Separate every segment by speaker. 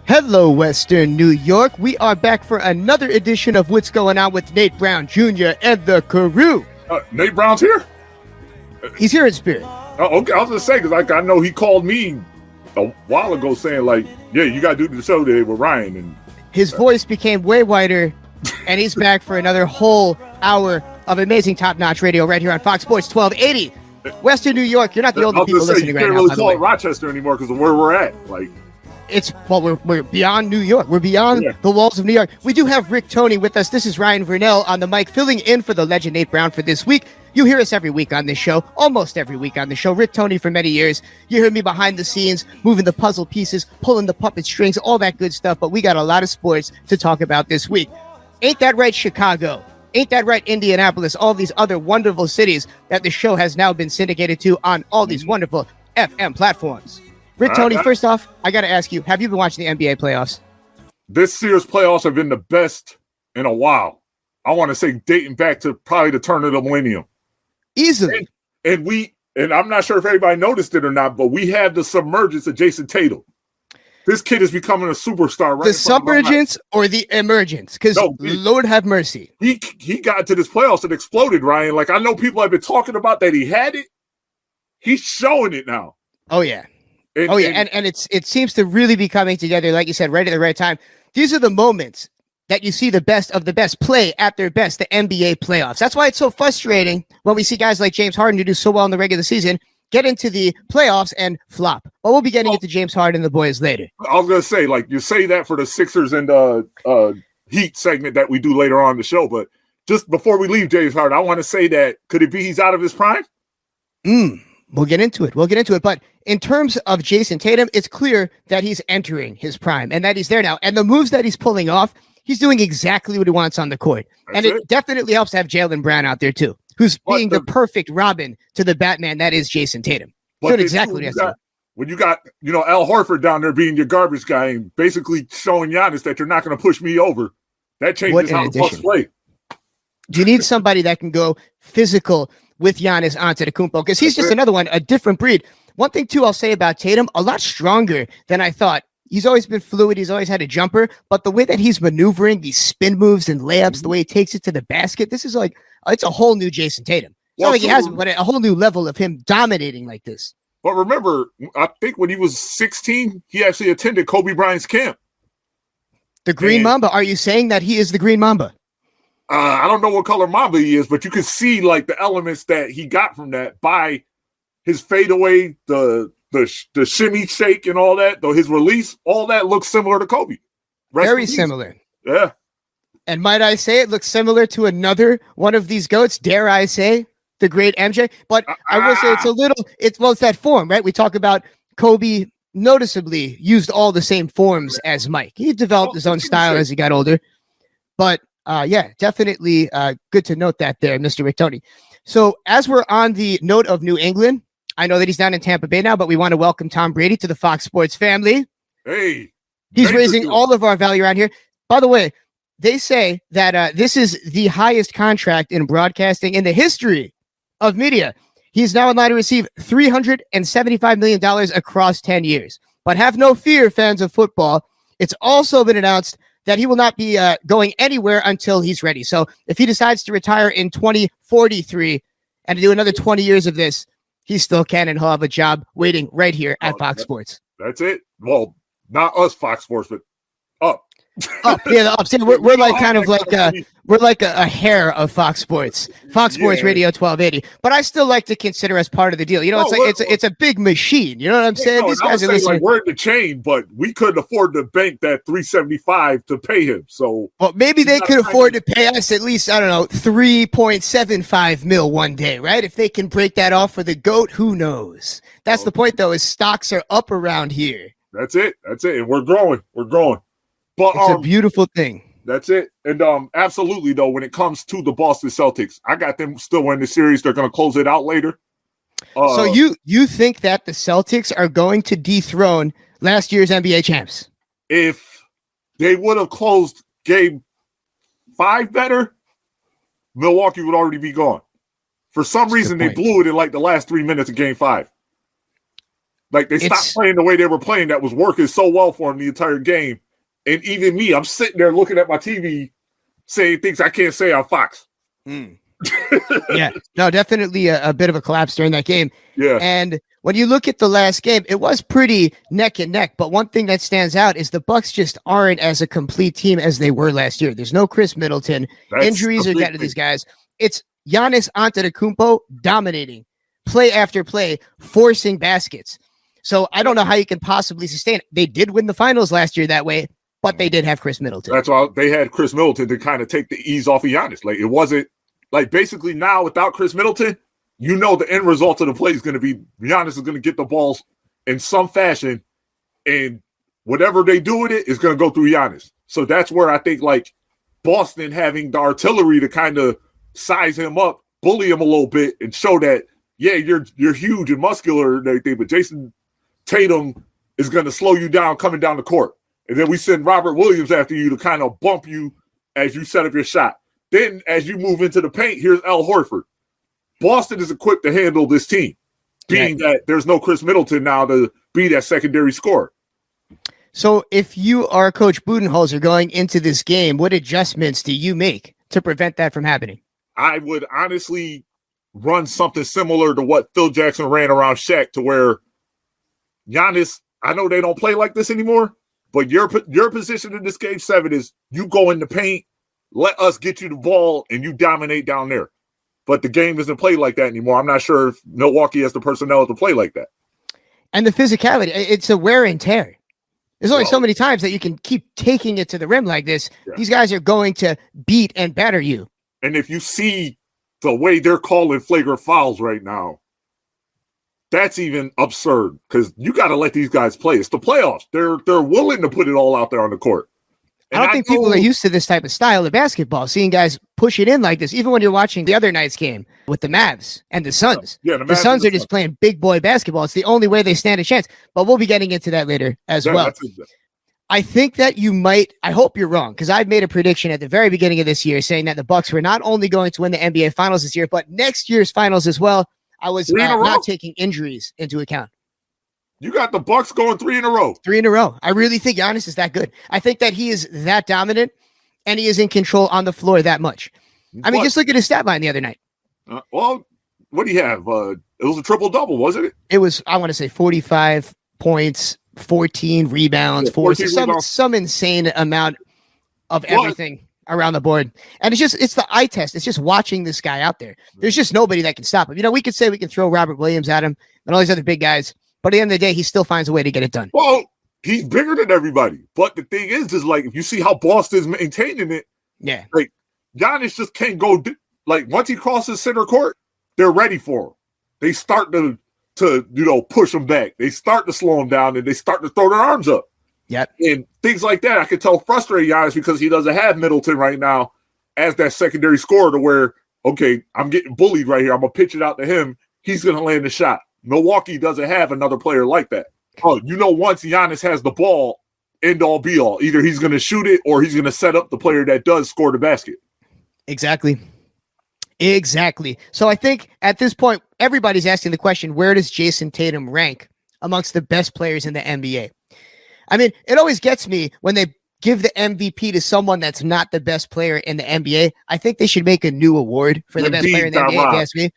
Speaker 1: Hello, Western New York. We are back for another edition of What's Going On with Nate Brown Jr. and the crew.
Speaker 2: Nate Brown's here?
Speaker 1: He's here in spirit.
Speaker 2: Oh, okay. I was going to say, because I know he called me a while ago saying, like, yeah, you got to do the show today with Ryan. And
Speaker 1: his voice became way whiter, and he's back for another whole hour of amazing top-notch radio right here on Fox Sports 1280. Western New York, you're not the only people listening right now.
Speaker 2: You can't really call it Rochester anymore because of where we're at. Like,
Speaker 1: we're beyond New York. We're beyond the walls of New York. We do have Rick Toney with us. This is Ryan Vernell on the mic, filling in for the legend Nate Brown for this week. You hear us every week on this show, almost every week on the show. Rick Toney for many years. You hear me behind the scenes, moving the puzzle pieces, pulling the puppet strings, all that good stuff. But we got a lot of sports to talk about this week. Ain't that right, Chicago? Ain't that right, Indianapolis? All these other wonderful cities that the show has now been syndicated to on all these wonderful FM platforms. Rick Toney, first off, I got to ask you, have you been watching the NBA playoffs? This year's playoffs have been the best in a while. I want to say dating back to probably the turn of the millennium. Easily. And I'm not sure if everybody noticed it or not, but we have the submergence of Jason Tatum. This kid is becoming a superstar. Right, the submergence or the emergence? Because Lord have mercy. He got to this playoffs and exploded, Ryan. Like, I know people have been talking about that he had it. He's showing it now. Oh, yeah. And it seems to really be coming together, like you said, right at the right time. These are the moments that you see the best of the best play at their best, the NBA playoffs. That's why it's so frustrating when we see guys like James Harden who do so well in the regular season get into the playoffs and flop. But we'll be getting into James Harden and the boys later. I was going to say, like, you say that for the Sixers and Heat segment that we do later on in the show, but just before we leave James Harden, I want to say that could it be he's out of his prime? We'll get into it. But in terms of Jason Tatum, it's clear that he's entering his prime and that he's there now. And the moves that he's pulling off, he's doing exactly what he wants on the court. And it definitely helps to have Jaylen Brown out there too, who's being the perfect Robin to the Batman that is Jason Tatum. Doing exactly what he has to do. When you got, Al Horford down there being your garbage guy and basically showing Giannis that you're not going to push me over, that changes how the Bucks play. You need somebody that can go physical with Giannis Antetokounmpo, because he's just another one, a different breed. One thing, too, I'll say about Tatum, a lot stronger than I thought. He's always been fluid. He's always had a jumper. But the way that he's maneuvering these spin moves and layups, the way he takes it to the basket, this is like, it's a whole new Jason Tatum. It's not like he hasn't, but a whole new level of him dominating like this. But remember, I think when he was 16, he actually attended Kobe Bryant's camp. The Green Mamba? Are you saying that he is the Green Mamba? I don't know what color Mamba he is, but you can see like the elements that he got from that by his fadeaway, the shimmy shake and all that, though his release, all that looks similar to Kobe. Very similar. Yeah. And might I say it looks similar to another one of these GOATs, dare I say, the great MJ. But I will say it's that form, right? We talk about Kobe noticeably used all the same forms as Mike. He developed his own style as he got older. But definitely good to note that there, Mr. Rick Toney. So as we're on the note of New England, I know that he's down in Tampa Bay now, but we want to welcome Tom Brady to the Fox Sports family. Hey. He's raising all of our value around here. By the way, they say that this is the highest contract in broadcasting in the history of media. He's now in line to receive $375 million across 10 years. But have no fear, fans of football. It's also been announced that he will not be going anywhere until he's ready. So if he decides to retire in 2043 and to do another 20 years of this, he still can, and he'll have a job waiting right here at Fox Sports. That's it. Well, not us Fox Sports, but up. The ups. We're like kind of like we're like a hair of Fox Sports, Sports Radio 1280. But I still like to consider us part of the deal. It's a big machine. You know what I'm saying? These guys are listening. Like we're in the chain, but we couldn't afford to bank that $375 to pay him. So, well, maybe they could afford to pay us at least, I don't know, $3.75 million one day, right? If they can break that off for the GOAT, who knows? That's the point, though. Is stocks are up around here. That's it. And we're growing. But it's a beautiful thing. That's it. And absolutely, though, when it comes to the Boston Celtics, I got them still in the series. They're going to close it out later. So you think that the Celtics are going to dethrone last year's NBA champs? If they would have closed game 5 better, Milwaukee would already be gone. For some reason, they blew it in like the last 3 minutes of game 5.
Speaker 2: Like, they stopped playing the way they were playing that was working so well for them the entire game. And even me, I'm sitting there looking at my TV saying things I can't say on Fox.
Speaker 1: Yeah, no, definitely a bit of a collapse during that game.
Speaker 2: Yeah.
Speaker 1: And when you look at the last game, it was pretty neck and neck. But one thing that stands out is the Bucks just aren't as a complete team as they were last year. There's no Chris Middleton. Injuries are getting to these guys. It's Giannis Antetokounmpo dominating play after play, forcing baskets. So I don't know how you can possibly sustain it. They did win the finals last year that way, but they did have Chris Middleton.
Speaker 2: That's why they had Chris Middleton to kind of take the ease off of Giannis. Like, it wasn't like, basically now without Chris Middleton, you know the end result of the play is going to be Giannis is going to get the balls in some fashion, and whatever they do with it is going to go through Giannis. So that's where I think, like, Boston having the artillery to kind of size him up, bully him a little bit, and show that, yeah, you're huge and muscular and everything, but Jason Tatum is going to slow you down coming down the court. And then we send Robert Williams after you to kind of bump you as you set up your shot. Then as you move into the paint, here's Al Horford. Boston is equipped to handle this team, being that there's no Chris Middleton now to be that secondary scorer.
Speaker 1: So if you are Coach Budenholzer going into this game, what adjustments do you make to prevent that from happening?
Speaker 2: I would honestly run something similar to what Phil Jackson ran around Shaq, to where Giannis, I know they don't play like this anymore, but your position in this game 7 is you go in the paint, let us get you the ball, and you dominate down there. But the game isn't played like that anymore. I'm not sure if Milwaukee has the personnel to play like that.
Speaker 1: And the physicality, it's a wear and tear. There's only so many times that you can keep taking it to the rim like this. Yeah. These guys are going to beat and batter you.
Speaker 2: And if you see the way they're calling flagrant fouls right now, that's even absurd, because you got to let these guys play. It's the playoffs. They're willing to put it all out there on the court. And
Speaker 1: I don't think people are used to this type of style of basketball, seeing guys push it in like this. Even when you're watching the other night's game with the Mavs and the Suns.
Speaker 2: Yeah,
Speaker 1: the Suns are just playing big boy basketball. It's the only way they stand a chance. But we'll be getting into that later as well. I think that you might, I hope you're wrong, because I've made a prediction at the very beginning of this year saying that the Bucks were not only going to win the NBA Finals this year, but next year's Finals as well. I was not taking injuries into account.
Speaker 2: You got the Bucks going 3 in a row.
Speaker 1: 3 in a row. I really think Giannis is that good. I think that he is that dominant, and he is in control on the floor that much. I mean, just look at his stat line the other night.
Speaker 2: Well, what do you have? It was a triple-double, wasn't it?
Speaker 1: It was, I want to say, 45 points, 14 rebounds, 14 some insane amount of everything around the board. And it's the eye test. It's just watching this guy out there. There's just nobody that can stop him. You know, we could say we can throw Robert Williams at him and all these other big guys, but at the end of the day, he still finds a way to get it done.
Speaker 2: Well, he's bigger than everybody. But the thing is like, if you see how Boston's maintaining it, like, Giannis just can't go. Like, once he crosses center court, they're ready for him. They start to push him back. They start to slow him down, and they start to throw their arms up.
Speaker 1: Yep.
Speaker 2: And things like that, I can tell frustrate Giannis, because he doesn't have Middleton right now as that secondary scorer, to where, okay, I'm getting bullied right here. I'm going to pitch it out to him. He's going to land the shot. Milwaukee doesn't have another player like that. Oh, once Giannis has the ball, end all be all. Either he's going to shoot it or he's going to set up the player that does score the basket.
Speaker 1: Exactly. So I think at this point, everybody's asking the question, where does Jason Tatum rank amongst the best players in the NBA? I mean, it always gets me when they give the MVP to someone that's not the best player in the NBA. I think they should make a new award for the best player in the NBA, if you ask me.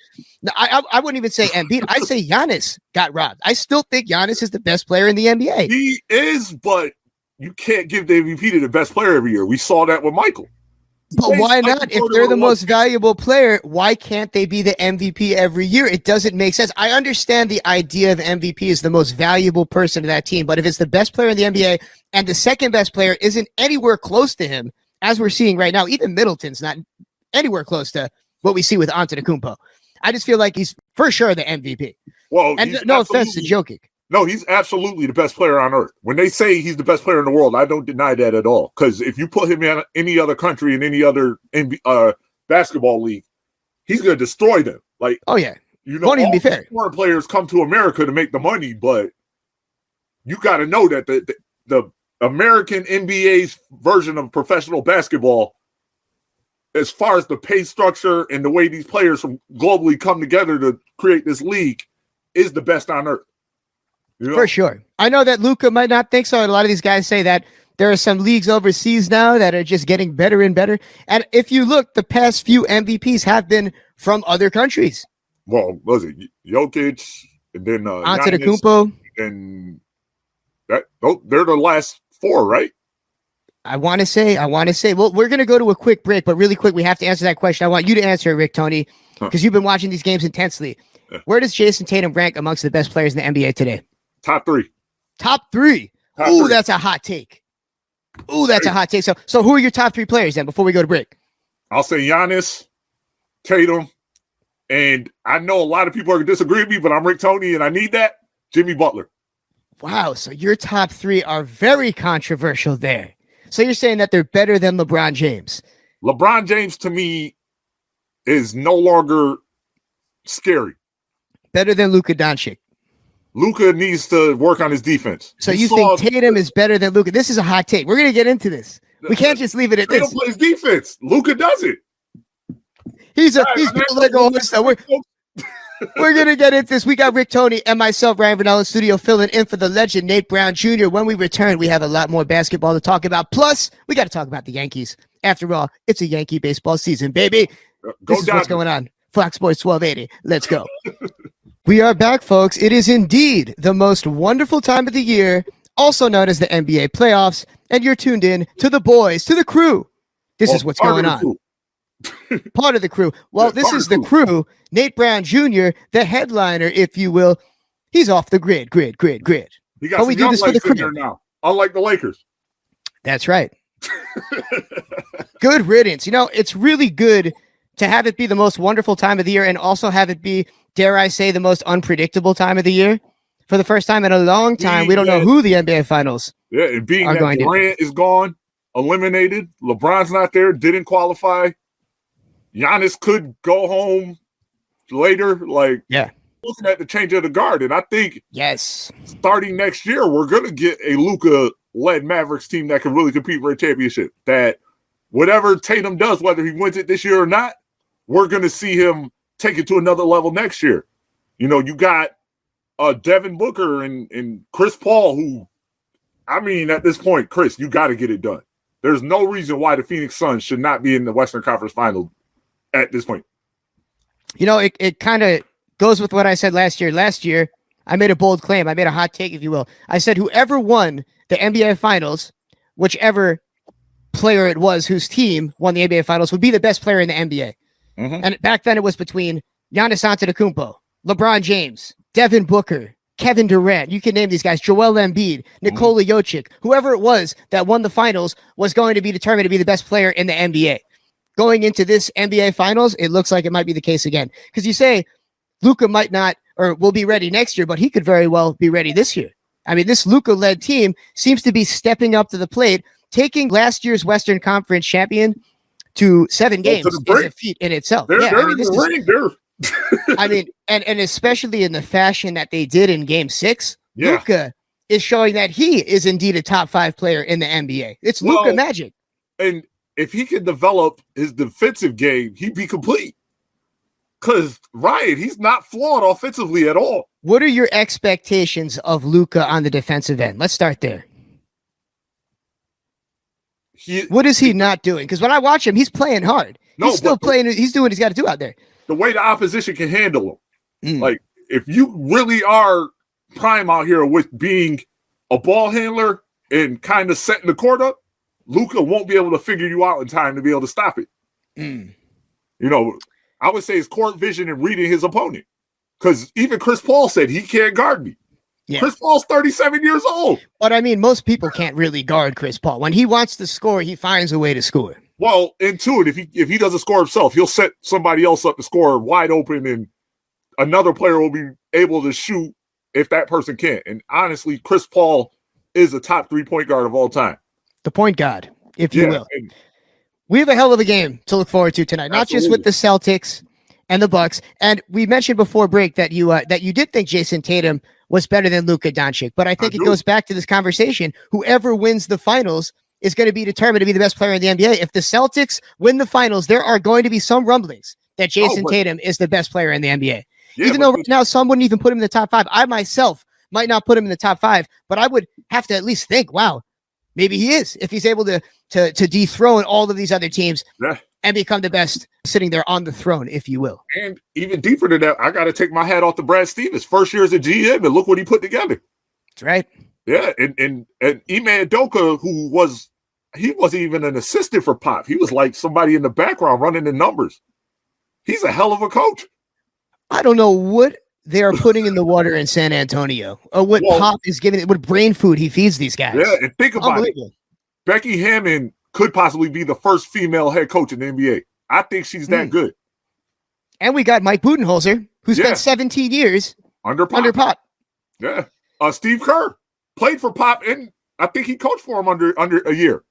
Speaker 1: No, I wouldn't even say Embiid. I'd say Giannis got robbed. I still think Giannis is the best player in the NBA.
Speaker 2: He is, but you can't give the MVP to the best player every year. We saw that with Michael.
Speaker 1: But why not? If they're the most valuable player, why can't they be the MVP every year? It doesn't make sense. I understand the idea of MVP is the most valuable person to that team, but if it's the best player in the NBA and the second best player isn't anywhere close to him, as we're seeing right now, even Middleton's not anywhere close to what we see with Antetokounmpo. I just feel like he's for sure the MVP.
Speaker 2: Well,
Speaker 1: and no offense to Jokic.
Speaker 2: No, he's absolutely the best player on earth. When they say he's the best player in the world, I don't deny that at all. Because if you put him in any other country, in any other basketball league, he's going to destroy them. Like,
Speaker 1: oh yeah,
Speaker 2: won't even be fair. Foreign players come to America to make the money, but you got to know that the American NBA's version of professional basketball, as far as the pay structure and the way these players from globally come together to create this league, is the best on earth.
Speaker 1: For sure. I know that Luka might not think so. And a lot of these guys say that there are some leagues overseas now that are just getting better and better. And if you look, the past few MVPs have been from other countries.
Speaker 2: Well, was it Jokic and then
Speaker 1: Antetokounmpo,
Speaker 2: and they're the last four, right?
Speaker 1: I want to say. Well, we're going to go to a quick break, but really quick, we have to answer that question. I want you to answer it, Rick Tony, because you've been watching these games intensely. Where does Jason Tatum rank amongst the best players in the NBA today?
Speaker 2: Top three.
Speaker 1: Top three. That's a hot take. That's a hot take. So who are your top three players then before we go to break?
Speaker 2: I'll say Giannis, Tatum, and I know a lot of people are going to disagree with me, but I'm Rick Tony, and I need that. Jimmy Butler.
Speaker 1: Wow, so your top three are very controversial there. So you're saying that they're better than LeBron James?
Speaker 2: LeBron James, to me, is no longer scary.
Speaker 1: Better than Luka Doncic?
Speaker 2: Luka needs to work on his defense.
Speaker 1: So you think Tatum is better than Luka? This is a hot take. We're going to get into this. We can't just leave it at this.
Speaker 2: Tatum plays defense. Luka does it.
Speaker 1: He's built like a horse. We're going to get into this. We got Rick Tony and myself, Ryan Vernell, in studio, filling in for the legend, Nate Brown Jr. When we return, we have a lot more basketball to talk about. Plus, we got to talk about the Yankees. After all, it's a Yankee baseball season, baby. This is what's going on. Fox Sports 1280. Let's go. We are back, folks. It is indeed the most wonderful time of the year, also known as the NBA playoffs, and you're tuned in to the boys, to the crew. This is what's going on. Part of the crew. Well, this is the crew. Nate Brown Jr., the headliner, if you will. He's off the grid.
Speaker 2: He got some young lights in there now, unlike the Lakers.
Speaker 1: That's right. Good riddance. You know, it's really good to have it be the most wonderful time of the year and also have it be, dare I say, the most unpredictable time of the year. For the first time in a long time, we don't know who the NBA Finals
Speaker 2: and being that Durant is gone, eliminated, LeBron's not there, didn't qualify. Giannis could go home later. Looking at the change of the guard. And I think starting next year, we're going to get a Luka-led Mavericks team that can really compete for a championship. That whatever Tatum does, whether he wins it this year or not, we're going to see him take it to another level next year. You know, you got Devin Booker and Chris Paul, who, I mean, at this point, Chris, you got to get it done. There's no reason why the Phoenix Suns should not be in the Western Conference Final at this point.
Speaker 1: You know, it kind of goes with what I said last year. Last year, I made a bold claim. I made a hot take, if you will. I said whoever won the NBA Finals, whichever player it was whose team won the NBA Finals, would be the best player in the NBA. Mm-hmm. And back then it was between Giannis Antetokounmpo, LeBron James, Devin Booker, Kevin Durant. You can name these guys. Joel Embiid, Nikola Jokic. Whoever it was that won the finals was going to be determined to be the best player in the NBA. Going into this NBA Finals, it looks like it might be the case again. Because you say Luka might not or will be ready next year, but he could very well be ready this year. I mean, this Luka-led team seems to be stepping up to the plate, taking last year's Western Conference champion to 7 games is a feat in itself. I mean, and especially in the fashion that they did in Game 6, Luka is showing that he is indeed a top 5 player in the NBA. It's Luka magic.
Speaker 2: And if he can develop his defensive game, he'd be complete. Because Ryan, he's not flawed offensively at all.
Speaker 1: What are your expectations of Luka on the defensive end? Let's start there. What is he not doing? Because when I watch him, he's playing hard. He's still playing. He's doing what he's got to do out there.
Speaker 2: The way the opposition can handle him. Like, if you really are prime out here with being a ball handler and kind of setting the court up, Luka won't be able to figure you out in time to be able to stop it. You know, I would say it's court vision and reading his opponent. Because even Chris Paul said he can't guard me. Yeah. Chris Paul's 37 years old.
Speaker 1: But I mean, most people can't really guard Chris Paul. When he wants to score, he finds a way to score.
Speaker 2: Well, into it, if he doesn't score himself, he'll set somebody else up to score wide open, and another player will be able to shoot if that person can't. And honestly, Chris Paul is a top 3-point guard of all time. The point guard, if you will. We have a hell of a game to look forward to tonight, not just with the Celtics and the Bucks. And we mentioned before break that you did think Jason Tatum was better than Luka Doncic, but I think it goes back to this conversation. Whoever wins the finals is going to be determined to be the best player in the NBA. If the Celtics win the finals, there are going to be some rumblings that Jason Tatum is the best player in the NBA. Even though right now some wouldn't even put him in the top 5. I myself
Speaker 1: might not put him in the top 5, but I would have to at least think, wow, maybe he is, if he's able to dethrone all of these other teams and become the best sitting there on the throne, if you will.
Speaker 2: And even deeper than that, I got to take my hat off to Brad Stevens. First year as a GM, and look what he put together.
Speaker 1: That's right.
Speaker 2: Yeah, and Ime Udoka, who wasn't even an assistant for Pop. He was like somebody in the background running the numbers. He's a hell of a coach.
Speaker 1: I don't know what they are putting in the water in San Antonio, or what Pop is giving, what brain food he feeds these guys.
Speaker 2: Yeah, and think about it. Becky Hammond could possibly be the first female head coach in the NBA. I think she's that good. And
Speaker 1: we got Mike Budenholzer, who spent 17 years
Speaker 2: under Pop. Yeah. Steve Kerr played for Pop, and I think he coached for him under a year.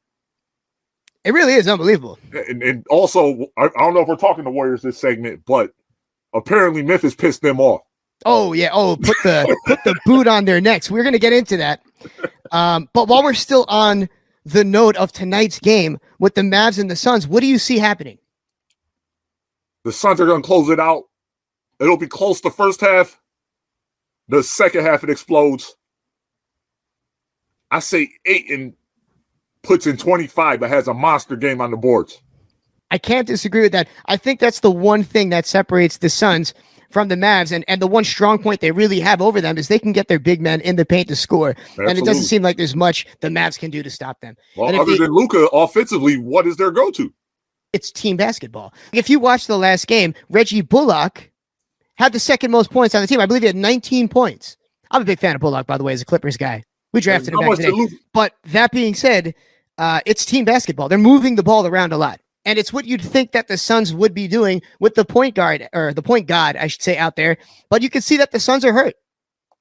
Speaker 1: It really is unbelievable.
Speaker 2: And also, I don't know if we're talking to Warriors this segment, but apparently Memphis pissed them off.
Speaker 1: Oh, yeah. Oh, put the boot on their necks. We're going to get into that. But while we're still on the note of tonight's game with the Mavs and the Suns, what do you see happening?
Speaker 2: The Suns are going to close it out. It'll be close the first half. The second half, it explodes. I say Ayton puts in 25, but has a monster game on the boards.
Speaker 1: I can't disagree with that. I think that's the one thing that separates the Suns from the Mavs, and the one strong point they really have over them is they can get their big men in the paint to score. Absolutely. And it doesn't seem like there's much the Mavs can do to stop them.
Speaker 2: Well, other than Luka, offensively, what is their go-to?
Speaker 1: It's team basketball. If you watch the last game, Reggie Bullock had the second most points on the team. I believe he had 19 points. I'm a big fan of Bullock, by the way, as a Clippers guy. We drafted him back today. But that being said, it's team basketball. They're moving the ball around a lot. And it's what you'd think that the Suns would be doing with the point guard, or the point guard, I should say, out there. But you can see that the Suns are hurt.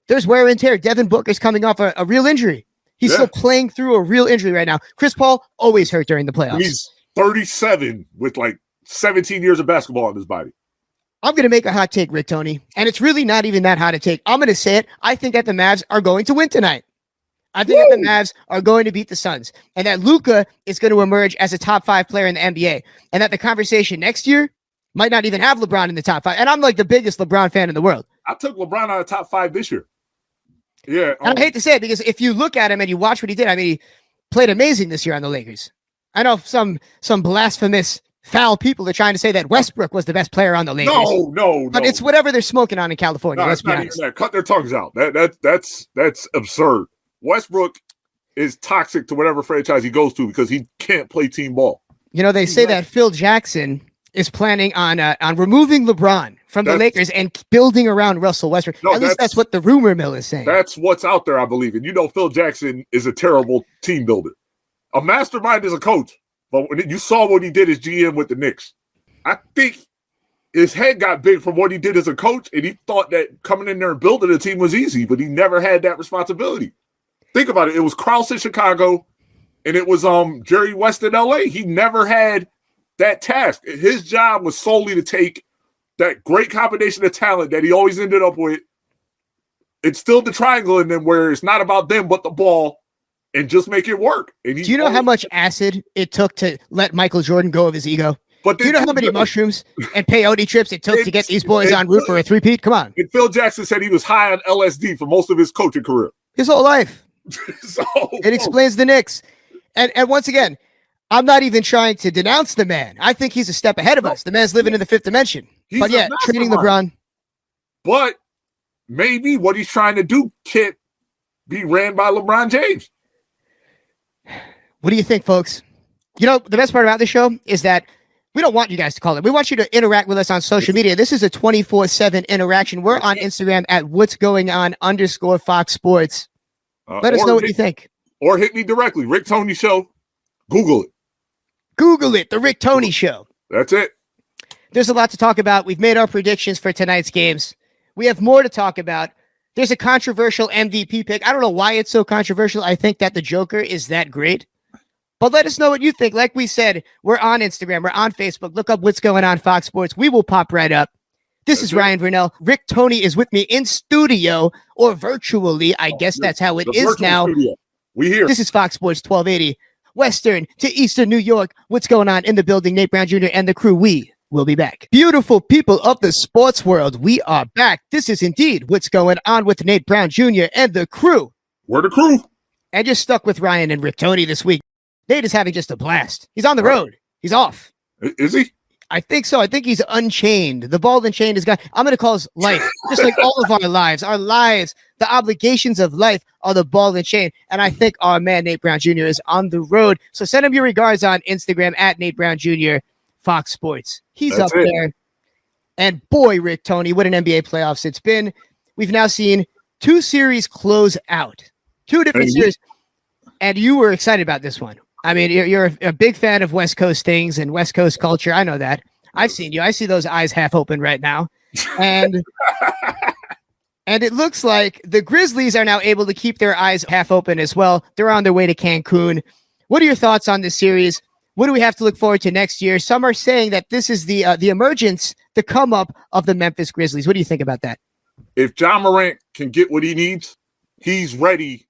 Speaker 1: There's wear and tear. Devin Booker's coming off a real injury. He's still playing through a real injury right now. Chris Paul, always hurt during the playoffs.
Speaker 2: He's 37 with like 17 years of basketball in his body.
Speaker 1: I'm going to make a hot take, Rick Tony. And it's really not even that hot a take. I'm going to say it. I think that the Mavs are going to win tonight. I think that the Mavs are going to beat the Suns, and that Luka is going to emerge as a top 5 player in the NBA, and that the conversation next year might not even have LeBron in the top 5. And I'm like the biggest LeBron fan in the world.
Speaker 2: I took LeBron out of top 5 this year. Yeah.
Speaker 1: And I hate to say it, because if you look at him and you watch what he did, I mean, he played amazing this year on the Lakers. I know some blasphemous foul people are trying to say that Westbrook was the best player on the Lakers.
Speaker 2: No.
Speaker 1: But it's whatever they're smoking on in California. Let's be honest.
Speaker 2: Cut their tongues out. That's absurd. Westbrook is toxic to whatever franchise he goes to because he can't play team ball.
Speaker 1: You know, they say that Phil Jackson is planning on removing LeBron from the Lakers and building around Russell Westbrook. At least that's what the rumor mill is saying.
Speaker 2: That's what's out there, I believe. And you know, Phil Jackson is a terrible team builder. A mastermind is a coach, but when you saw what he did as GM with the Knicks, I think his head got big from what he did as a coach, and he thought that coming in there and building a team was easy, but he never had that responsibility. Think about it. It was Krause in Chicago, and it was Jerry West in LA. He never had that task. His job was solely to take that great combination of talent that he always ended up with, instill the triangle in them where it's not about them but the ball, and just make it work. And
Speaker 1: do you know how much acid it took to let Michael Jordan go of his ego? But do you know how many mushrooms and peyote trips it took to get these boys en route for a three-peat? Come on.
Speaker 2: And Phil Jackson said he was high on LSD for most of his coaching career.
Speaker 1: His whole life. It explains the Knicks. And once again, I'm not even trying to denounce the man. I think he's a step ahead of us. The man's living in the fifth dimension. But yeah, trading LeBron.
Speaker 2: But maybe what he's trying to do can't be ran by LeBron James.
Speaker 1: What do you think, folks? You know, the best part about this show is that we don't want you guys to call it. We want you to interact with us on social media. This is a 24/7 interaction. We're on Instagram at what's going on _Fox Sports. Let us know what you think.
Speaker 2: Or hit me directly. Rick Tony Show. Google it.
Speaker 1: Google it. The Rick Tony Show.
Speaker 2: That's it.
Speaker 1: There's a lot to talk about. We've made our predictions for tonight's games. We have more to talk about. There's a controversial MVP pick. I don't know why it's so controversial. I think that the Joker is that great. But let us know what you think. Like we said, we're on Instagram. We're on Facebook. Look up what's going on Fox Sports. We will pop right up. This is Ryan Vernell. Rick Tony is with me in studio or virtually. I guess that's how it is now.
Speaker 2: Studio. We here.
Speaker 1: This is Fox Sports 1280. Western to Eastern New York. What's going on in the building? Nate Brown Jr. and the crew. We We'll be back. Beautiful people of the sports world, we are back. This is indeed What's Going On with Nate Brown Jr. and the crew.
Speaker 2: We're the crew.
Speaker 1: And you're stuck with Ryan and Rick Tony this week. Nate is having just a blast. He's on the road. He's off.
Speaker 2: Is he?
Speaker 1: I think so. I think he's unchained. The ball and chain is gone. I'm going to call his life, just like all of our lives. Our lives, the obligations of life are the ball and chain. And I think our man, Nate Brown Jr., is on the road. So send him your regards on Instagram at Nate Brown Jr., Fox Sports. He's up there. And boy, Rick Tony, what an NBA playoffs it's been. We've now seen 2 series close out. 2 different series. And you were excited about this one. I mean, you're a big fan of West Coast things and West Coast culture. I know that. I've seen you. I see those eyes half open right now. And and it looks like the Grizzlies are now able to keep their eyes half open as well. They're on their way to Cancun. What are your thoughts on this series? What do we have to look forward to next year? Some are saying that this is the emergence, the come up of the Memphis Grizzlies. What do you think about that?
Speaker 2: If John Morant can get what he needs, he's ready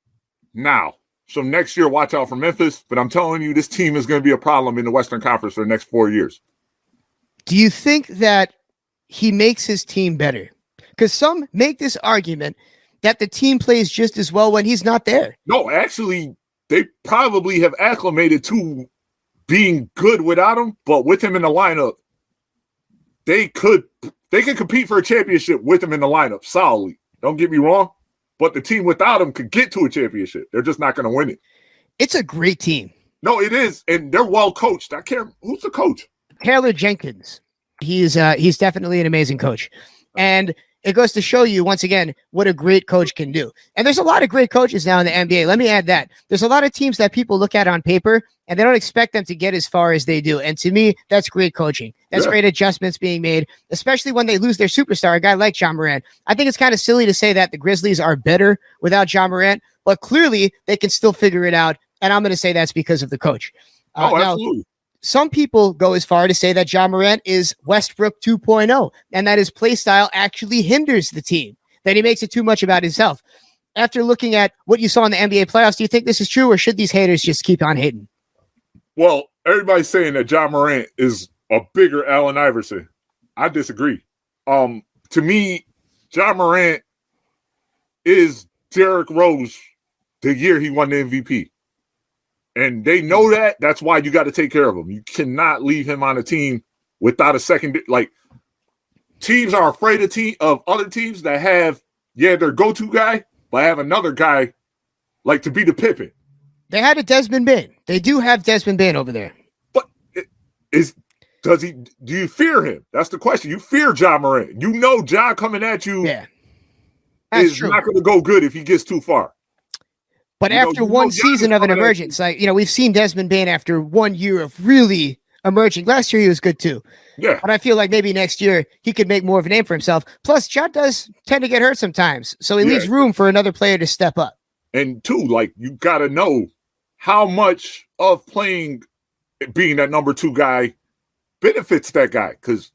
Speaker 2: now. So next year, watch out for Memphis. But I'm telling you, this team is going to be a problem in the Western Conference for the next 4 years.
Speaker 1: Do you think that he makes his team better? Because some make this argument that the team plays just as well when he's not there. No,
Speaker 2: actually, they probably have acclimated to being good without him. But with him in the lineup, they can compete for a championship with him in the lineup solidly. Don't get me wrong. But the team without him could get to a championship. They're just not going to win it.
Speaker 1: It's a great team.
Speaker 2: No, it is. And they're well coached. I care. Who's the coach?
Speaker 1: Taylor Jenkins. He's definitely an amazing coach. And it goes to show you, once again, what a great coach can do. And there's a lot of great coaches now in the NBA. Let me add that. There's a lot of teams that people look at on paper, and they don't expect them to get as far as they do. And to me, that's great coaching. That's great adjustments being made, especially when they lose their superstar, a guy like John Morant. I think it's kind of silly to say that the Grizzlies are better without John Morant, but clearly they can still figure it out. And I'm going to say that's because of the coach.
Speaker 2: Absolutely.
Speaker 1: Now, some people go as far to say that John Morant is Westbrook 2.0 and that his play style actually hinders the team, that he makes it too much about himself. After looking at what you saw in the NBA playoffs, do you think this is true, or should these haters just keep on hating?
Speaker 2: Well, everybody's saying that John Morant is a bigger Allen Iverson. I disagree. To me, John Morant is Derrick Rose the year he won the MVP. And they know that. That's why you got to take care of him. You cannot leave him on a team without a second. Like, teams are afraid of other teams that have, their go-to guy, but have another guy like to be the Pippen.
Speaker 1: They had a Desmond Bain. They do have Desmond Bain over there.
Speaker 2: But do you fear him? That's the question. You fear John Morant. You know John coming at you is not going to go good if he gets too far.
Speaker 1: But after one season of an emergence, we've seen Desmond Bain after 1 year of really emerging. Last year he was good too.
Speaker 2: Yeah.
Speaker 1: But I feel like maybe next year he could make more of a name for himself. Plus, John does tend to get hurt sometimes. So he leaves room for another player to step up.
Speaker 2: And two, you got to know how much of being that number 2 guy benefits that guy. Because,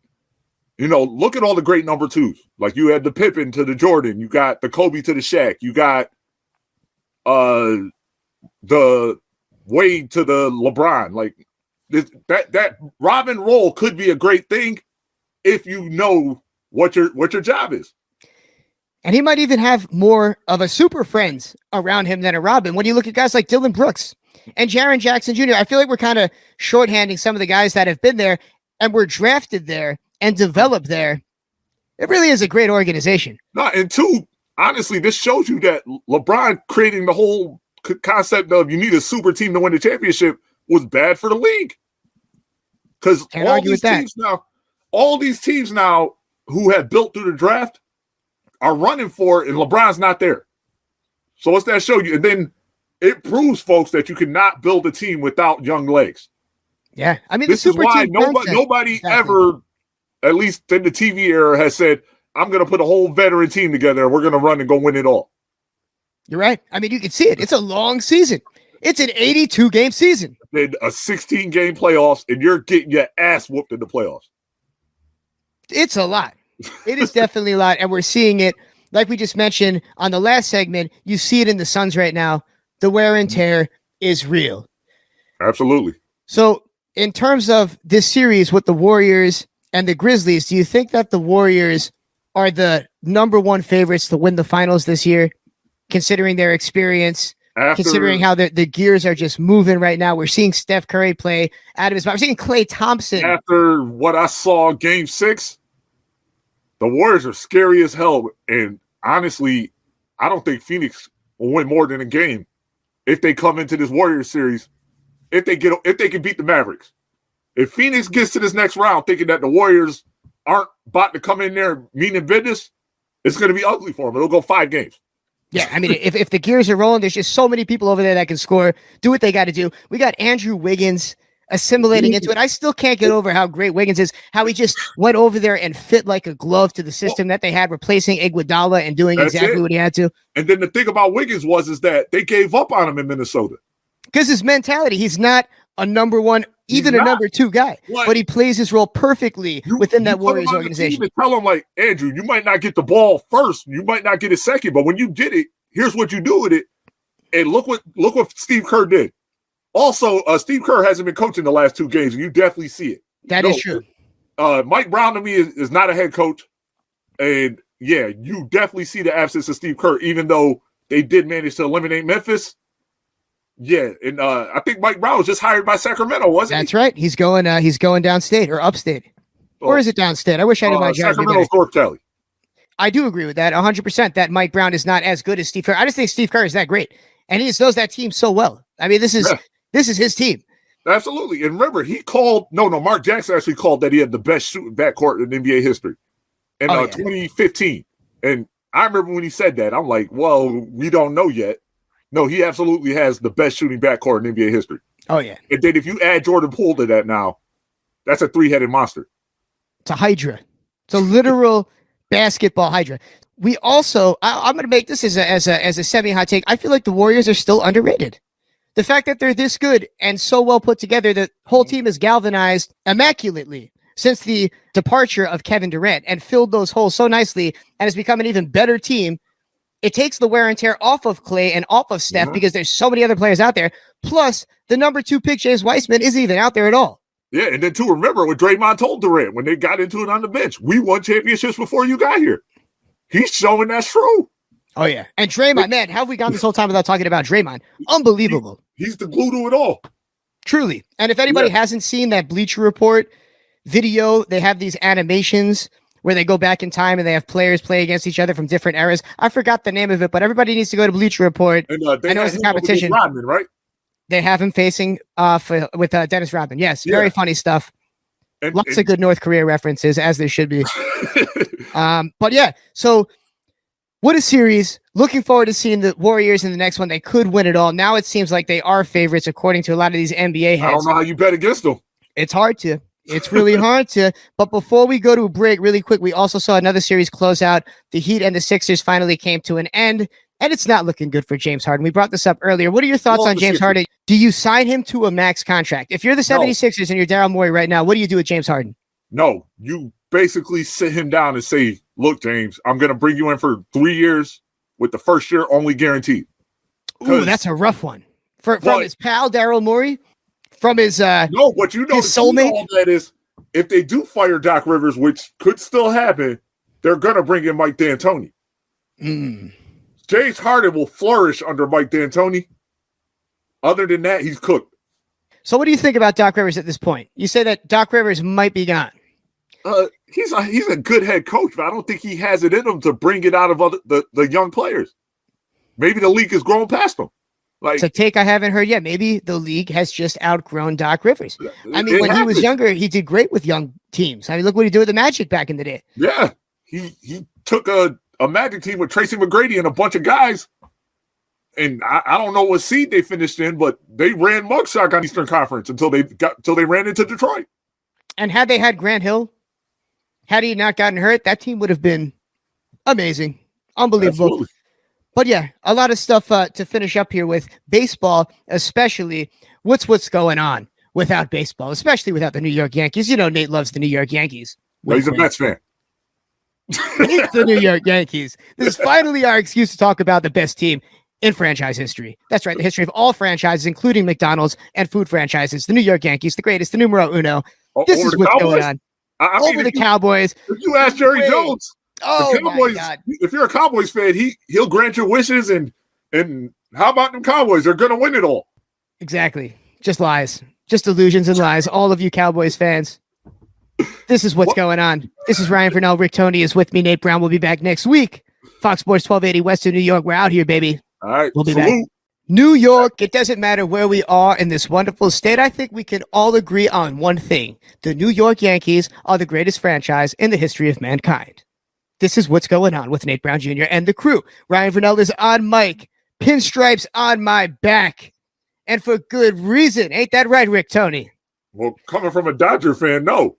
Speaker 2: look at all the great number 2s. Like, you had the Pippen to the Jordan. You got the Kobe to the Shaq. You got the Wade to the LeBron. Like, that Robin role could be a great thing if you know what your job is.
Speaker 1: And he might even have more of a super friends around him than a Robin. When you look at guys like Dylan Brooks and Jaren Jackson Jr., I feel like we're kind of shorthanding some of the guys that have been there and were drafted there and developed there. It really is a great organization.
Speaker 2: No, and two, honestly, this shows you that LeBron creating the whole concept of you need a super team to win the championship was bad for the league. Because all these teams now who have built through the draft are running for it, and LeBron's not there. So what's that show you? And then it proves, folks, that you cannot build a team without young legs.
Speaker 1: Yeah. I mean,
Speaker 2: this is why nobody ever, at least in the TV era, has said, I'm going to put a whole veteran team together and we're going to run and go win it all.
Speaker 1: You're right. I mean, you can see it. It's a long season. It's an 82-game season.
Speaker 2: Then a 16-game playoffs, and you're getting your ass whooped in the playoffs.
Speaker 1: It's a lot. It is definitely a lot, and we're seeing it. Like we just mentioned on the last segment, you see it in the Suns right now. The wear and tear is real.
Speaker 2: Absolutely.
Speaker 1: So in terms of this series with the Warriors and the Grizzlies, do you think that the Warriors are the number one favorites to win the finals this year, considering their experience, considering how the gears are just moving right now? We're seeing Steph Curry play out of his mind. We're seeing Klay Thompson.
Speaker 2: After what I saw Game 6, the Warriors are scary as hell. And honestly, I don't think Phoenix will win more than a game if they come into this Warriors series, if they can beat the Mavericks. If Phoenix gets to this next round thinking that the Warriors aren't about to come in there meaning business, it's going to be ugly for them. It'll go 5 games.
Speaker 1: Yeah, I mean, if the gears are rolling, there's just so many people over there that can score, do what they got to do. We got Andrew Wiggins assimilating into it. I still can't get over how great Wiggins is, how he just went over there and fit like a glove to the system that they had, replacing Iguodala and doing exactly what he had to.
Speaker 2: And then the thing about Wiggins is that they gave up on him in Minnesota.
Speaker 1: Because his mentality, he's not a number one, even a number 2 guy, but he plays his role perfectly within that Warriors organization.
Speaker 2: You tell him, like, Andrew, you might not get the ball first, you might not get it second, but when you get it, here's what you do with it. And look what Steve Kerr did. Also, Steve Kerr hasn't been coaching the last 2 games, and you definitely see it.
Speaker 1: That is true.
Speaker 2: Mike Brown to me is not a head coach, and yeah, you definitely see the absence of Steve Kerr, even though they did manage to eliminate Memphis. Yeah, and I think Mike Brown was just hired by Sacramento, wasn't he?
Speaker 1: That's right. He's going downstate or upstate. Or is it downstate? I wish I knew my geography.
Speaker 2: Sacramento's North Cali.
Speaker 1: I do agree with that 100%, that Mike Brown is not as good as Steve Kerr. I just think Steve Kerr is that great. And he just knows that team so well. I mean, this is his team.
Speaker 2: Absolutely. And remember, he called, Mark Jackson actually called that he had the best shooting backcourt in NBA history in 2015. And I remember when he said that, I'm like, well, we don't know yet. No, he absolutely has the best shooting backcourt in NBA history.
Speaker 1: Oh, yeah.
Speaker 2: And then if you add Jordan Poole to that now, that's a 3-headed monster.
Speaker 1: It's a hydra. It's a literal basketball hydra. We also, I'm going to make this as a semi-hot take. I feel like the Warriors are still underrated. The fact that they're this good and so well put together, the whole team is galvanized immaculately since the departure of Kevin Durant and filled those holes so nicely and has become an even better team. It takes the wear and tear off of Klay and off of Steph because there's so many other players out there. Plus, the number 2 pick, James Wiseman, isn't even out there at all.
Speaker 2: Yeah, and then too, remember what Draymond told Durant when they got into it on the bench. We won championships before you got here. He's showing that's true.
Speaker 1: Oh, yeah. And Draymond, man, how have we gone this whole time without talking about Draymond? Unbelievable.
Speaker 2: He's the glue to it all.
Speaker 1: Truly. And if anybody hasn't seen that Bleacher Report video, they have these animations where they go back in time and they have players play against each other from different eras. I forgot the name of it, but everybody needs to go to Bleacher Report.
Speaker 2: And
Speaker 1: I know it's a competition.
Speaker 2: Rodman, right?
Speaker 1: They have him facing with Dennis Rodman. Yes, very funny stuff. Lots of good North Korea references, as there should be. But yeah, so what a series. Looking forward to seeing the Warriors in the next one. They could win it all. Now it seems like they are favorites, according to a lot of these NBA heads.
Speaker 2: I don't know how you bet against them.
Speaker 1: It's hard to. It's really hard to. But before we go to a break, really quick, we also saw another series close out. The Heat and the Sixers finally came to an end, and it's not looking good for James Harden. We brought this up earlier. What are your thoughts on James Harden? Do you sign him to a max contract? If you're the 76ers and you're Daryl Morey right now, what do you do with James Harden?
Speaker 2: No, you basically sit him down and say, look, James, I'm going to bring you in for 3 years with the first year only guaranteed.
Speaker 1: Ooh, that's a rough one. From his pal, Daryl Morey? From his
Speaker 2: no, but you know,
Speaker 1: his soulmate?
Speaker 2: All that is, if they do fire Doc Rivers, which could still happen, they're going to bring in Mike D'Antoni. James Harden will flourish under Mike D'Antoni. Other than that, he's cooked. So
Speaker 1: what do you think about Doc Rivers at this point? You say that Doc Rivers might be gone.
Speaker 2: He's a good head coach, but I don't think he has it in him to bring it out of the young players. Maybe the league has grown past him.
Speaker 1: It's a take I haven't heard yet. Maybe the league has just outgrown Doc Rivers. I mean, when he was younger, he did great with young teams. I mean, look what he did with the Magic back in the day.
Speaker 2: Yeah, he took a Magic team with Tracy McGrady and a bunch of guys, and I don't know what seed they finished in, but they ran mugshot on Eastern Conference until they ran into Detroit.
Speaker 1: And had they had Grant Hill, had he not gotten hurt, that team would have been amazing, unbelievable.
Speaker 2: Absolutely.
Speaker 1: But yeah, a lot of stuff to finish up here with baseball, especially what's going on without baseball, especially without the New York Yankees. You know, Nate loves the New York Yankees.
Speaker 2: No, he's a Mets fan.
Speaker 1: It's the New York Yankees. This is finally our excuse to talk about the best team in franchise history. That's right, the history of all franchises, including McDonald's and food franchises. The New York Yankees, the greatest, the numero uno. This is what's going on. over the Cowboys.
Speaker 2: If you ask Jerry Jones,
Speaker 1: oh
Speaker 2: Cowboys,
Speaker 1: my God.
Speaker 2: if you're a Cowboys fan, he'll grant your wishes. And how about them Cowboys? They're going to win it all.
Speaker 1: Exactly. Just lies. Just illusions and lies. All of you Cowboys fans. This is what's going on. This is Ryan Vernell. Rick Tony is with me. Nate Brown will be back next week. Fox Sports 1280 Western New York. We're out here, baby.
Speaker 2: All right.
Speaker 1: We'll be back. New York, it doesn't matter where we are in this wonderful state. I think we can all agree on one thing. The New York Yankees are the greatest franchise in the history of mankind. This is what's going on with Nate Brown Jr. and the crew. Ryan Vernell is on mic. Pinstripes on my back. And for good reason. Ain't that right, Rick Tony?
Speaker 2: Well, coming from a Dodger fan, no.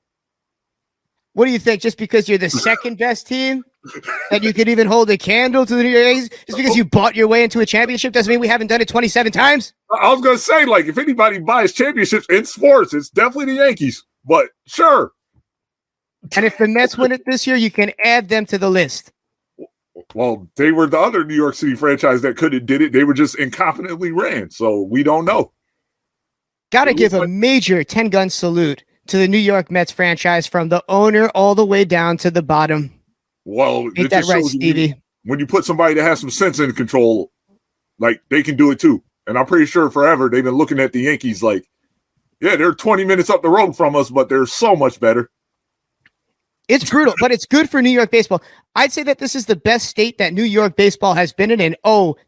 Speaker 1: What do you think? Just because you're the second best team and you could even hold a candle to the New York Yankees, just because you bought your way into a championship doesn't mean we haven't done it 27 times?
Speaker 2: I was going to say, like, if anybody buys championships in sports, it's definitely the Yankees. But sure.
Speaker 1: And if the Mets win it this year, you can add them to the list.
Speaker 2: Well, they were the other New York City franchise that could have did it. They were just incompetently ran, so we don't know.
Speaker 1: Got to give a major 10-gun salute to the New York Mets franchise from the owner all the way down to the bottom.
Speaker 2: Well,
Speaker 1: ain't that right, Stevie?
Speaker 2: When you put somebody that has some sense in control, like, they can do it too. And I'm pretty sure forever they've been looking at the Yankees like, yeah, they're 20 minutes up the road from us, but they're so much better.
Speaker 1: It's brutal, but it's good for New York baseball. I'd say that this is the best state that New York baseball has been in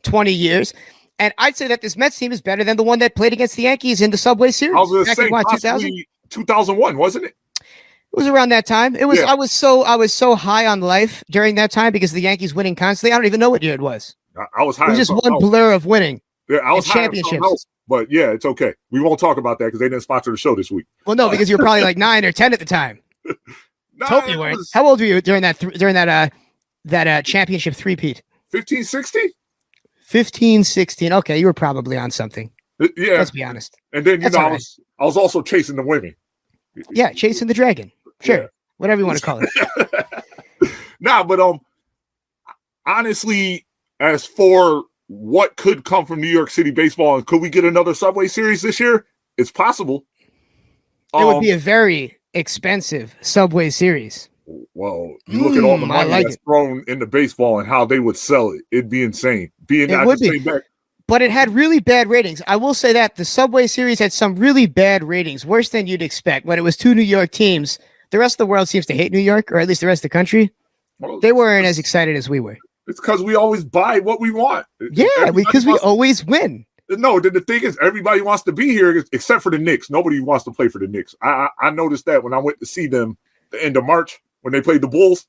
Speaker 1: 20 years. And I'd say that this Mets team is better than the one that played against the Yankees in the Subway Series.
Speaker 2: I was going to
Speaker 1: say,
Speaker 2: what, 2001, wasn't it?
Speaker 1: It was around that time. It was.
Speaker 2: Yeah.
Speaker 1: I was so high on life during that time because the Yankees winning constantly. I don't even know what year it was.
Speaker 2: I was high.
Speaker 1: It was just one blur of winning.
Speaker 2: Yeah, I was high
Speaker 1: championships.
Speaker 2: else, but yeah, it's okay. We won't talk about that because they didn't sponsor the show this week.
Speaker 1: Well, no, because you were probably like 9 or 10 at the time. Hope you weren't. How old were you during that championship three-peat?
Speaker 2: 15, 16?
Speaker 1: 15, 16. Okay, you were probably on something.
Speaker 2: Yeah.
Speaker 1: Let's be honest.
Speaker 2: And then, I was also chasing the women.
Speaker 1: Yeah, chasing the dragon. Sure. Yeah. Whatever you want to call it.
Speaker 2: But honestly, as for what could come from New York City baseball, and could we get another Subway Series this year? It's possible.
Speaker 1: It would be a very expensive Subway Series.
Speaker 2: Well, you look at all the money that's thrown into baseball and how they would sell it. It'd be insane.
Speaker 1: But it had really bad ratings. I will say that the Subway Series had some really bad ratings, worse than you'd expect. When it was two New York teams, the rest of the world seems to hate New York, or at least the rest of the country. Well, they weren't as excited as we were.
Speaker 2: It's because we always buy what we want.
Speaker 1: Yeah, because we always win.
Speaker 2: No, the thing is, everybody wants to be here except for the Knicks. Nobody wants to play for the Knicks. I noticed that when I went to see them the end of March when they played the Bulls.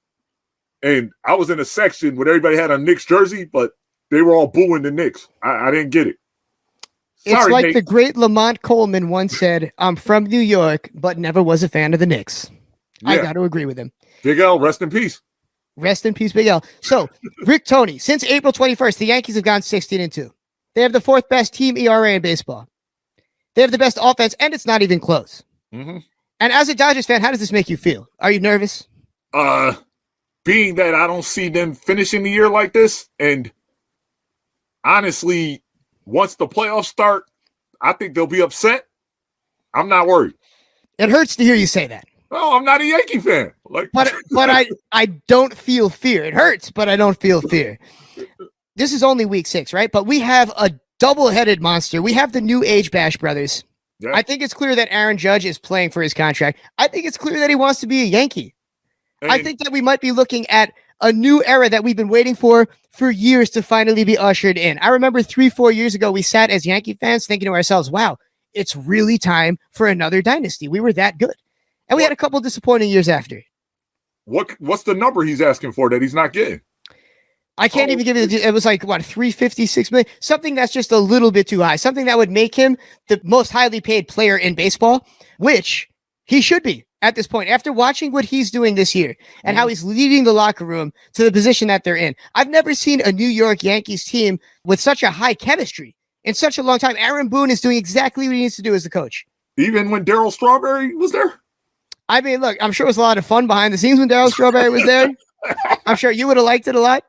Speaker 2: And I was in a section where everybody had a Knicks jersey, but they were all booing the Knicks. I didn't get it.
Speaker 1: Sorry, it's like Nate. The great Lamont Coleman once said, I'm from New York, but never was a fan of the Knicks. Yeah. I got to agree with him.
Speaker 2: Big L, rest in peace.
Speaker 1: Rest in peace, Big L. So, Rick Tony, since April 21st, the Yankees have gone 16-2. They have the fourth best team ERA in baseball. They have the best offense, and it's not even close. Mm-hmm. And as a Dodgers fan, how does this make you feel? Are you nervous?
Speaker 2: Being that I don't see them finishing the year like this, and honestly, once the playoffs start, I think they'll be upset. I'm not worried.
Speaker 1: It hurts to hear you say that.
Speaker 2: No, I'm not a Yankee fan.
Speaker 1: But I don't feel fear. It hurts, but I don't feel fear. This is only week 6, right? But we have a double-headed monster. We have the new age Bash brothers. Yeah. I think it's clear that Aaron Judge is playing for his contract. I think it's clear that he wants to be a Yankee. And I think that we might be looking at a new era that we've been waiting for years to finally be ushered in. I remember 3-4 years ago, we sat as Yankee fans thinking to ourselves, wow, it's really time for another dynasty. We were that good. And we had a couple disappointing years after.
Speaker 2: What's the number he's asking for that he's not getting?
Speaker 1: I can't even give you it was like, what, 356 million? Something that's just a little bit too high. Something that would make him the most highly paid player in baseball, which he should be at this point. After watching what he's doing this year and how he's leading the locker room to the position that they're in, I've never seen a New York Yankees team with such a high chemistry in such a long time. Aaron Boone is doing exactly what he needs to do as the coach.
Speaker 2: Even when Darryl Strawberry was there?
Speaker 1: I mean, look, I'm sure it was a lot of fun behind the scenes when Darryl Strawberry was there. I'm sure you would have liked it a lot.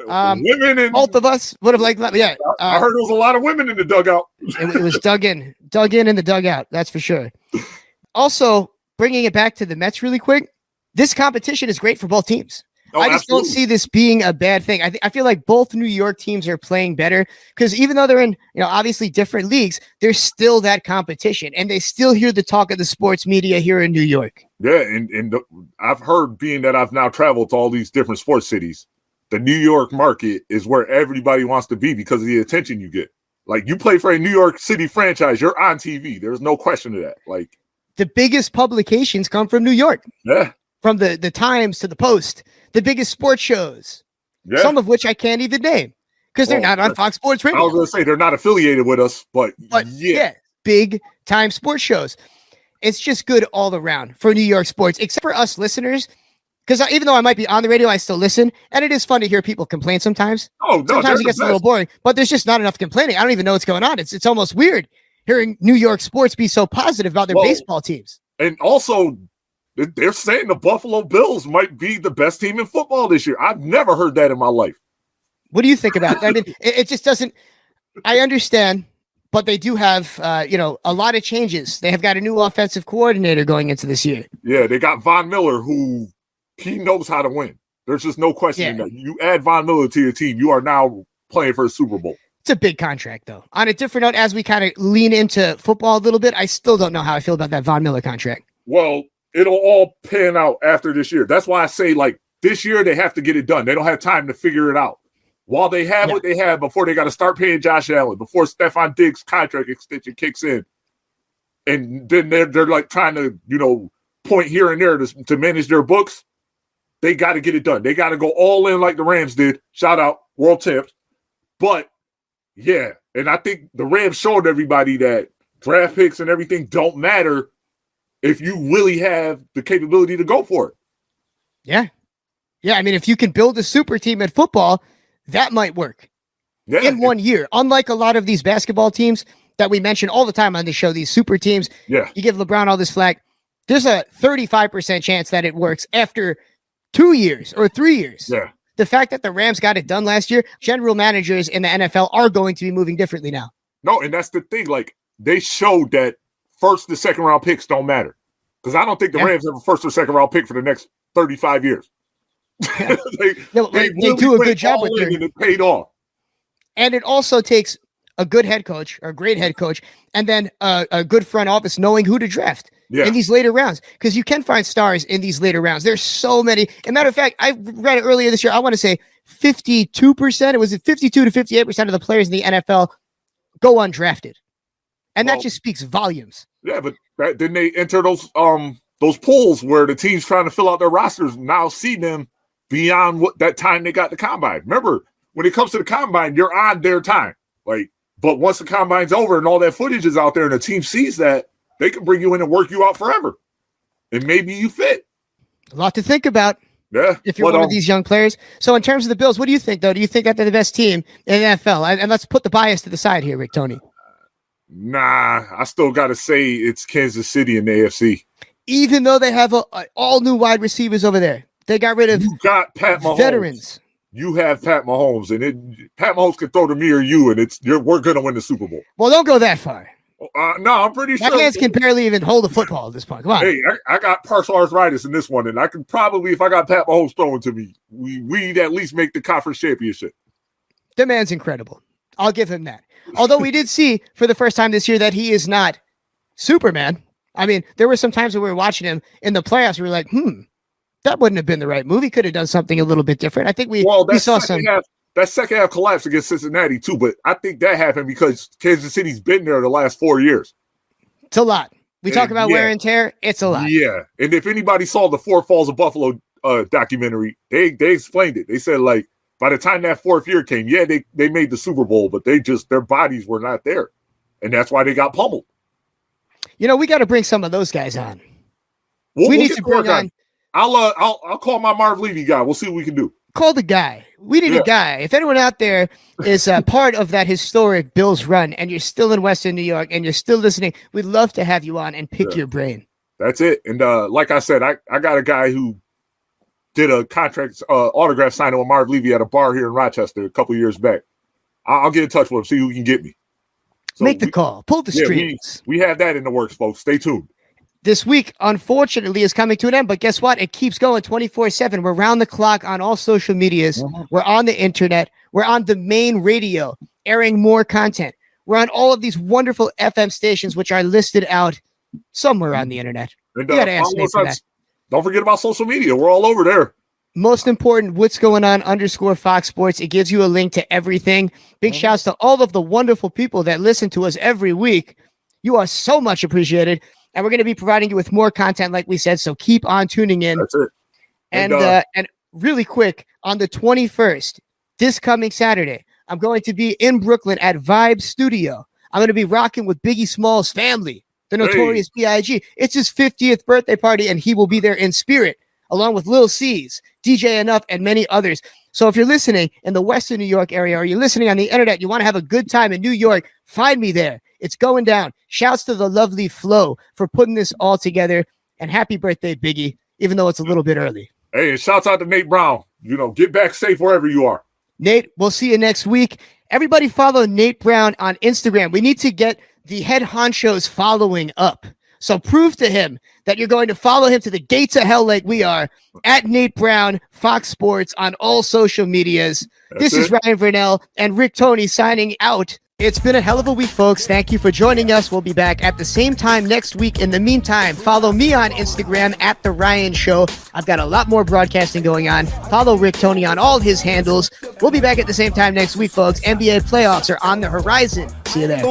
Speaker 1: Both of us would have liked that. Yeah.
Speaker 2: I heard there was a lot of women in the dugout.
Speaker 1: It was dug in in the dugout. That's for sure. Also, bringing it back to the Mets really quick, this competition is great for both teams. I just
Speaker 2: absolutely.
Speaker 1: don't see this being a bad thing. I feel like both New York teams are playing better because even though they're in, obviously different leagues, there's still that competition, and they still hear the talk of the sports media here in New York.
Speaker 2: Yeah, and I've heard, being that I've now traveled to all these different sports cities, the New York market is where everybody wants to be because of the attention you get. Like, you play for a New York City franchise, you're on TV. There's no question of that. Like,
Speaker 1: the biggest publications come from New York.
Speaker 2: Yeah.
Speaker 1: From the Times to the Post, the biggest sports shows, some of which I can't even name because they're not on Fox Sports Radio.
Speaker 2: I was going to say they're not affiliated with us, but yeah,
Speaker 1: big time sports shows. It's just good all around for New York sports, except for us listeners. Because even though I might be on the radio, I still listen, and it is fun to hear people complain sometimes. Sometimes it gets a little boring, but there's just not enough complaining. I don't even know what's going on. It's almost weird hearing New York sports be so positive about their baseball teams.
Speaker 2: And also, they're saying the Buffalo Bills might be the best team in football this year. I've never heard that in my life.
Speaker 1: What do you think about it? I mean, it just doesn't. I understand, but they do have, a lot of changes. They have got a new offensive coordinator going into this year.
Speaker 2: Yeah, they got Von Miller, who he knows how to win. There's just no question that you add Von Miller to your team, you are now playing for a Super Bowl.
Speaker 1: It's a big contract, though. On a different note, as we kind of lean into football a little bit, I still don't know how I feel about that Von Miller contract.
Speaker 2: Well, it'll all pan out after this year. That's why I say, like, this year they have to get it done. They don't have time to figure it out. While they have what they have before they got to start paying Josh Allen, before Stephon Diggs' contract extension kicks in. And then they're like trying to, point here and there to manage their books. They got to get it done. They got to go all in like the Rams did. Shout out, world champs. But, yeah, and I think the Rams showed everybody that draft picks and everything don't matter if you really have the capability to go for it.
Speaker 1: Yeah. Yeah, I mean, if you can build a super team at football, that might work in 1 year. Unlike a lot of these basketball teams that we mention all the time on the show, these super teams, you give LeBron all this flack, there's a 35% chance that it works after 2 years or 3 years.
Speaker 2: Yeah.
Speaker 1: The fact that the Rams got it done last year, general managers in the NFL are going to be moving differently now.
Speaker 2: No, and that's the thing. Like, they showed that first and second round picks don't matter. Because I don't think the Rams have a first or second round pick for the next 35 years.
Speaker 1: Yeah. they do a good job with their,
Speaker 2: and it paid off.
Speaker 1: And it also takes a good head coach or a great head coach and then a good front office knowing who to draft in these later rounds, because you can find stars in these later rounds. There's so many. As a matter of fact, I read it earlier this year. I want to say 52%. It was 52 to 58% of the players in the NFL go undrafted. And that just speaks volumes.
Speaker 2: Yeah, but then they enter those pools where the teams trying to fill out their rosters now see them beyond what that time they got the combine. Remember, when it comes to the combine, you're on their time. But once the combine's over and all that footage is out there and the team sees that, they can bring you in and work you out forever. And maybe you fit.
Speaker 1: A lot to think about.
Speaker 2: Yeah.
Speaker 1: If you're one of these young players. So in terms of the Bills, what do you think, though? Do you think that they're the best team in the NFL? And let's put the bias to the side here, Rick Tony.
Speaker 2: Nah, I still got to say it's Kansas City in the AFC.
Speaker 1: Even though they have all new wide receivers over there. They got rid of
Speaker 2: Pat Mahomes.
Speaker 1: Veterans.
Speaker 2: You have Pat Mahomes, and Pat Mahomes can throw to me or you, and we're going to win the Super Bowl.
Speaker 1: Well, don't go that far.
Speaker 2: No, I'm pretty sure.
Speaker 1: That man's can barely even hold a football at this point. Come on.
Speaker 2: Hey, I got partial arthritis in this one, and I can probably, if I got Pat Mahomes throwing to me, we'd at least make the conference championship.
Speaker 1: The man's incredible. I'll give him that. Although we did see for the first time this year that he is not Superman. I mean, there were some times when we were watching him in the playoffs. We were like, that wouldn't have been the right move. He could have done something a little bit different. I think we saw some.
Speaker 2: That second half collapse against Cincinnati, too, but I think that happened because Kansas City's been there the last 4 years.
Speaker 1: It's a lot. We talk about wear and tear. It's a lot.
Speaker 2: Yeah. And if anybody saw the Four Falls of Buffalo documentary, they explained it. They said, like, by the time that fourth year came, they made the Super Bowl, but their bodies were not there. And that's why they got pummeled.
Speaker 1: We got to bring some of those guys on.
Speaker 2: We need to bring on. I'll call my Marv Levy guy. We'll see what we can do.
Speaker 1: Call the guy. We need a guy. If anyone out there is part of that historic Bills run and you're still in Western New York and you're still listening, we'd love to have you on and pick your brain.
Speaker 2: That's it. And like I said, I got a guy who did a contract autograph signing with Marv Levy at a bar here in Rochester a couple years back. I'll get in touch with him, see who can get me. So
Speaker 1: Make the call. Pull the strings.
Speaker 2: We have that in the works, folks. Stay tuned.
Speaker 1: This week, unfortunately, is coming to an end, but guess what? It keeps going 24/7. We're round the clock on all social medias. We're on the internet. We're on the main radio, airing more content. We're on all of these wonderful FM stations, which are listed out somewhere on the internet.
Speaker 2: And,
Speaker 1: You gotta ask me for that.
Speaker 2: Don't forget about social media. We're all over there.
Speaker 1: Most important, what's going on _Fox Sports. It gives you a link to everything. Big shouts to all of the wonderful people that listen to us every week. You are so much appreciated. And we're going to be providing you with more content, like we said. So keep on tuning in.
Speaker 2: That's it.
Speaker 1: And really quick, on the 21st, this coming Saturday, I'm going to be in Brooklyn at Vibe Studio. I'm going to be rocking with Biggie Smalls' family, the Notorious B.I.G. It's his 50th birthday party, and he will be there in spirit, along with Lil C's, DJ Enough, and many others. So if you're listening in the Western New York area, or you're listening on the internet, you want to have a good time in New York, find me there. It's going down. Shouts to the lovely Flo for putting this all together. And happy birthday, Biggie, even though it's a little bit early.
Speaker 2: Hey, and shouts out to Nate Brown. Get back safe wherever you are.
Speaker 1: Nate, we'll see you next week. Everybody follow Nate Brown on Instagram. We need to get the head honchos following up. So prove to him that you're going to follow him to the gates of hell like we are at Nate Brown, Fox Sports on all social medias. This is Ryan Vernell and Rick Tony signing out. It's been a hell of a week, folks. Thank you for joining us. We'll be back at the same time next week. In the meantime, follow me on Instagram at The Ryan Show. I've got a lot more broadcasting going on. Follow Rick Tony on all his handles. We'll be back at the same time next week, folks. NBA playoffs are on the horizon. See you there.